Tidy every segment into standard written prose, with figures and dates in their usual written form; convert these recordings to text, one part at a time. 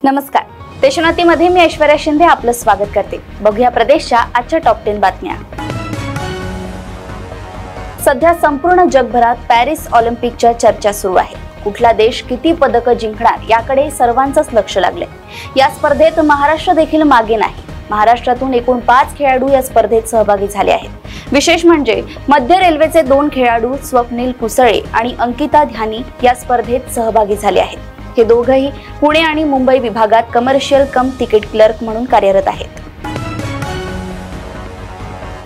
नमस्कार, देशोन्नतीमध्ये मी ऐश्वर्या शिंदे आपलं स्वागत करते। बघूया प्रदेशच्या आजच्या टॉप 10 बातम्या। सध्या संपूर्ण जगभरात पॅरिस ऑलिम्पिकच्या चर्चा सुरू आहे। कुठला देश किती पदकं जिंकणार याकडे सर्वांचंच लक्ष लागले। या स्पर्धेत महाराष्ट्र देखील मागे नाही। महाराष्ट्रातून एकूण 5 खेळाडू या स्पर्धेत सहभागी झाले आहेत। विशेष म्हणजे मध्य रेल्वेचे 2 खेळाडू स्वप्नील कुसळे आणि अंकिता ध्यानी या स्पर्धेत सहभागी झाले आहेत। हे दोघेही पुणे आणि मुंबई विभागात कमर्शियल कम तिकीट क्लर्क म्हणून कार्यरत आहेत।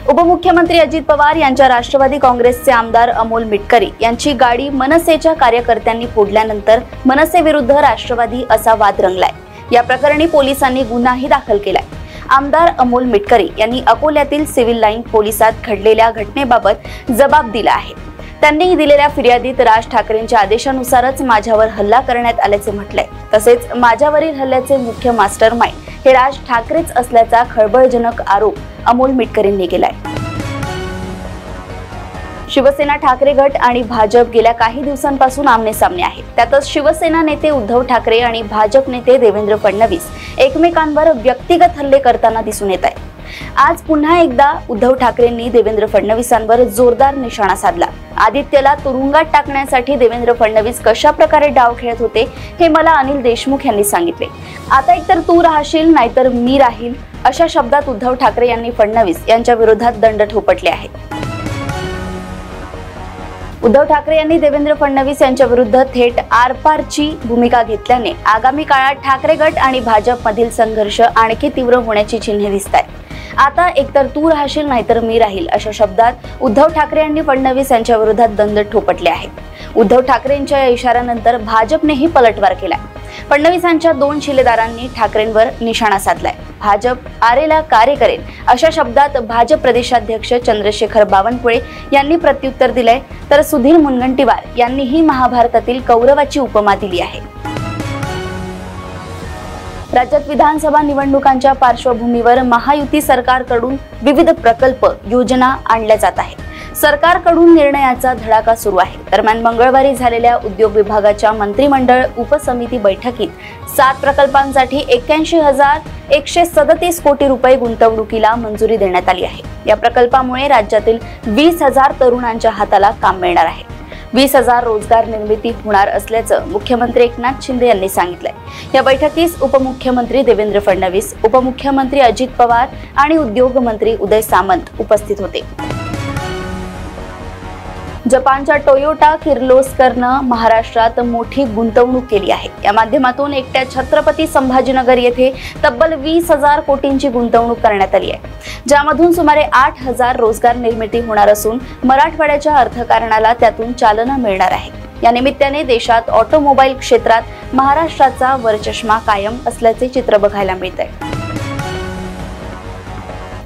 उपमुख्यमंत्री अजित पवार यांच्या राष्ट्रवादी काँग्रेसचे आमदार अमोल मिटकरी यांची गाडी मनसेच्या कार्यकर्त्यांनी फोडल्यानंतर मनसे विरुद्ध राष्ट्रवादी असा वाद रंगलाय। या प्रकरणी पोलिसांनी गुन्हाही दाखल केलाय। आमदार अमोल मिटकरी यांनी अकोल्यातील सिव्हिल लाईन पोलिसात घडलेल्या घटनेबाबत जबाब दिला आहे। त्यांनी दिलेल्या फिर्यादीत राज ठाकरेंच्या आदेशानुसारच माझ्यावर हल्ला करण्यात आल्याचे म्हटलंय। तसेच माझ्यावरील हल्ल्याचे मुख्य मास्टरमाइंड हे राज ठाकरेच असल्याचा खळबळजनक आरोप अमोल मिटकरींनी केलाय। शिवसेना ठाकरे गट आणि भाजप गेल्या काही दिवसांपासून आमने-सामने आहेत। त्यातच शिवसेना नेते उद्धव ठाकरे आणि भाजप नेते देवेंद्र फडणवीस एकमेकांवर व्यक्तिगत हल्ले करताना दिसून येत आहेत। आज पुन्हा एकदा उद्धव ठाकरेंनी देवेंद्र फडणवीसांवर जोरदार निशाणा साधला। आदित्यला तुरुंगात टाकण्यासाठी देवेंद्र फडणवीस कशा प्रकारे डाव खेळत होते हे मला अनिल देशमुख यांनी सांगितले। आता एकतर तू राहशील नाहीतर मी राहील अशा शब्दात उद्धव ठाकरे यांनी फडणवीस यांच्या विरोधात दंड ठोपटले आहेत। उद्धव ठाकरे यांनी देवेंद्र फडणवीस यांच्या विरुद्ध थेट आरपारची भूमिका घेतल्याने आगामी काळात ठाकरे गट आणि भाजपमधील संघर्ष आणखी तीव्र होण्याची चिन्हे दिसतात। आता एकतर तू राहशील नाहीतर मी राहील अशा शब्दात उद्धव ठाकरे यांनी फडणवीस यांच्या विरोधात दंड ठोपटले आहेत। उद्धव ठाकरेंच्या या इशाऱ्यानंतर भाजपनेही पलटवार केलाय। फडणवीसांच्या 2 शिलेदारांनी ठाकरेंवर निशाणा साधलाय। भाजप आरेला कार्य करेल अशा शब्दात भाजप प्रदेशाध्यक्ष चंद्रशेखर बावनकुळे यांनी प्रत्युत्तर दिलंय, तर सुधीर मुनगंटीवार यांनीही महाभारतातील कौरवाची उपमा दिली आहे। राज्यात विधानसभा निवडणुकांच्या पार्श्वभूमीवर महायुती सरकारकडून विविध प्रकल्प योजना आणल्या जात आहेत। सरकारकडून निर्णयाचा धडाका सुरू आहे। दरम्यान मंगळवारी झालेल्या उद्योग विभागाच्या मंत्रिमंडळ उपसमिती बैठकीत 7 प्रकल्पांसाठी 81,137 कोटी रुपये गुंतवणुकीला मंजुरी देण्यात आली आहे। या प्रकल्पामुळे राज्यातील 20,000 तरुणांच्या हाताला काम मिळणार आहे। 20,000 रोजगार निर्मिती होणार असल्याचं मुख्यमंत्री एकनाथ शिंदे यांनी सांगितलंय। या बैठकीस उपमुख्यमंत्री देवेंद्र फडणवीस, उपमुख्यमंत्री अजित पवार आणि उद्योग मंत्री उदय सामंत उपस्थित होते। जपानच्या टोयोटा किर्लोस्करनं महाराष्ट्रात मोठी गुंतवणूक केली आहे। या माध्यमातून एकट्या छत्रपती संभाजीनगर येथे तब्बल 20,000 कोटींची गुंतवणूक करण्यात आली आहे, ज्यामधून सुमारे 8,000 रोजगार निर्मिती होणार असून मराठवाड्याच्या अर्थकारणाला त्यातून चालना मिळणार आहे। या निमित्ताने देशात ऑटोमोबाईल क्षेत्रात महाराष्ट्राचा वरचष्मा कायम असल्याचे चित्र बघायला मिळतंय।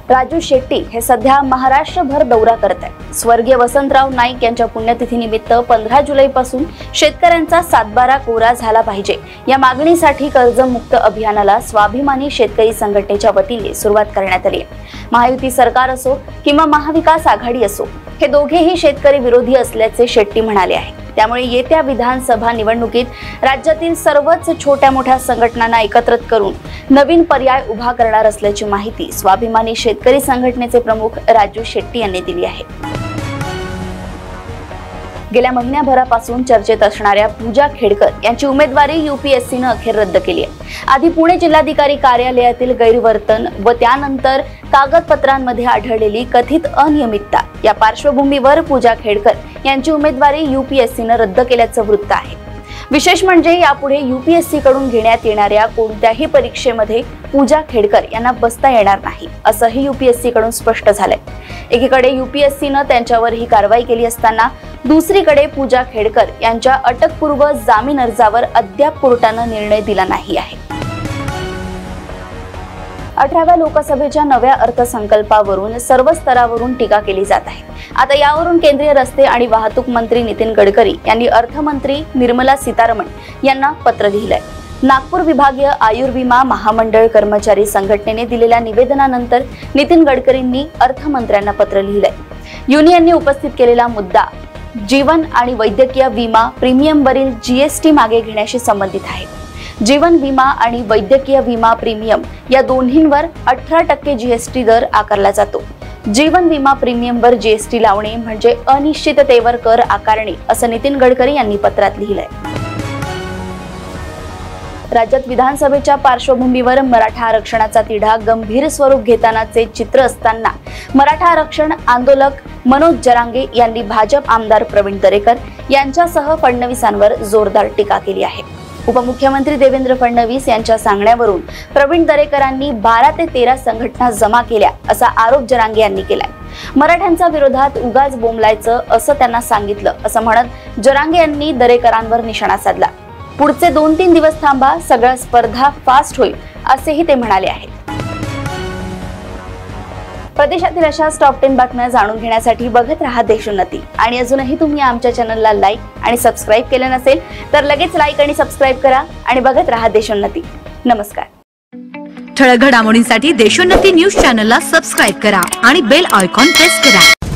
राजू शेट्टी हे सध्या महाराष्ट्रभर दौरा करत आहेत। स्वर्गीय वसंतराव नाईक यांच्या पुण्यतिथीनिमित्त 15 जुलैपासून शेतकऱ्यांचा सातबारा कोरा झाला पाहिजे या मागणीसाठी कर्जमुक्त अभियानाला स्वाभिमानी शेतकरी संघटनेच्या वतीने सुरुवात करण्यात आली आहे। महायुती सरकार असो किंवा महाविकास आघाडी असो, हे दोघेही शेतकरी विरोधी असल्याचे शेट्टी म्हणाले आहे। त्यामुळे येत्या विधानसभा निवडणुकीत राज्यातील सर्वच छोट्या मोठ्या संघटनांना एकत्रित करून नवीन पर्याय उभा करणार असल्याची माहिती स्वाभिमानी शेतकरी संघटनेचे प्रमुख राजू शेट्टी यांनी दिली आहे। गेल्या महिन्याभरापासून चर्चेत असणाऱ्या पूजा खेडकर यांची उमेदवारी यूपीएससीने अखेर रद्द केली आहे। आधी पुणे जिल्हाधिकारी कार्यालयातील गैरवर्तन व त्यानंतर कागदपत्रांमध्ये आढळलेली कथित अनियमितता या पार्श्वभूमीवर पूजा खेडकर यांची उमेदवारी यूपीएससीने रद्द केल्याचं वृत्त आहे। विशेष म्हणजे यापुढे यूपीएससी कडून घेण्यात येणाऱ्या कोणत्याही परीक्षेमध्ये पूजा खेडकर यांना बसता येणार नाही असंही यूपीएससी कडून स्पष्ट झालंय। एकीकडे यूपीएससीने त्यांच्यावर ही कारवाई केली असताना दुसरीकडे पूजा खेडकर यांच्या अटकपूर्व जामीन अर्जावर अद्याप कोर्टाने निर्णय दिला नाही आहे। 18व्या लोकसभेच्या नव्या अर्थसंकल्पावरून सर्व स्तरावरून टीका केली जात आहे। आता यावरून केंद्रीय रस्ते आणि वाहतूक मंत्री नितीन गडकरी यांनी अर्थमंत्री निर्मला सीतारामन यांना पत्र लिहिलंय। नागपूर विभागीय आयुर्विमा महामंडळ कर्मचारी संघटनेने दिलेल्या निवेदनानंतर नितीन गडकरींनी अर्थमंत्र्यांना पत्र लिहिलंय। युनियनने उपस्थित केलेला मुद्दा जीवन आणि वैद्यकीय विमा प्रीमियमवरील जीएसटी मागे घेण्याशी संबंधित आहे। जीवन विमा आणि वैद्यकीय विमा प्रीमियम या दोन्हींवर 18% जीएसटी दर आकारला जातो। जीवन विमा प्रीमियमवर जीएसटी लावणे म्हणजे अनिश्चिततेवर कर आकारणे असं नितीन गडकरी यांनी पत्रात लिहिलंय। राज्यात विधानसभेच्या पार्श्वभूमीवर मराठा आरक्षणाचा तिढा गंभीर स्वरूप घेतानाचे चित्र असताना मराठा आरक्षण आंदोलक मनोज जरांगे यांनी भाजप आमदार प्रवीण दरेकर यांच्यासह फडणवीसांवर जोरदार टीका केली आहे। उपमुख्यमंत्री देवेंद्र फडणवीस यांच्या सांगण्यावरून प्रवीण दरेकरांनी 12 ते 13 संघटना जमा केल्या असा आरोप जरांगे यांनी केलाय। मराठ्यांच्या विरोधात उगाच बोंबलायचं असं त्यांना सांगितलं असं म्हणत जरांगे यांनी दरेकरांवर निशाणा साधला। पुढचे 2-3 दिवस थांबा, सगळ्या स्पर्धा फास्ट होईल असेही ते म्हणाले आहेत। प्रदेशातील अशाच टॉप 10 बातम्या जाणून घेण्यासाठी बघत रहा देशोन्नती आणि अजूनही तुम्ही आमच्या चॅनलला लाईक आणि सबस्क्राईब केले नसेल तर लगेच लाईक आणि सबस्क्राईब करा आणि बघत रहा देशोन्नती। नमस्कार। ठळक घडामोडींसाठी देशोन्नती न्यूज चॅनलला सबस्क्राईब करा आणि बेल आयकॉन प्रेस करा।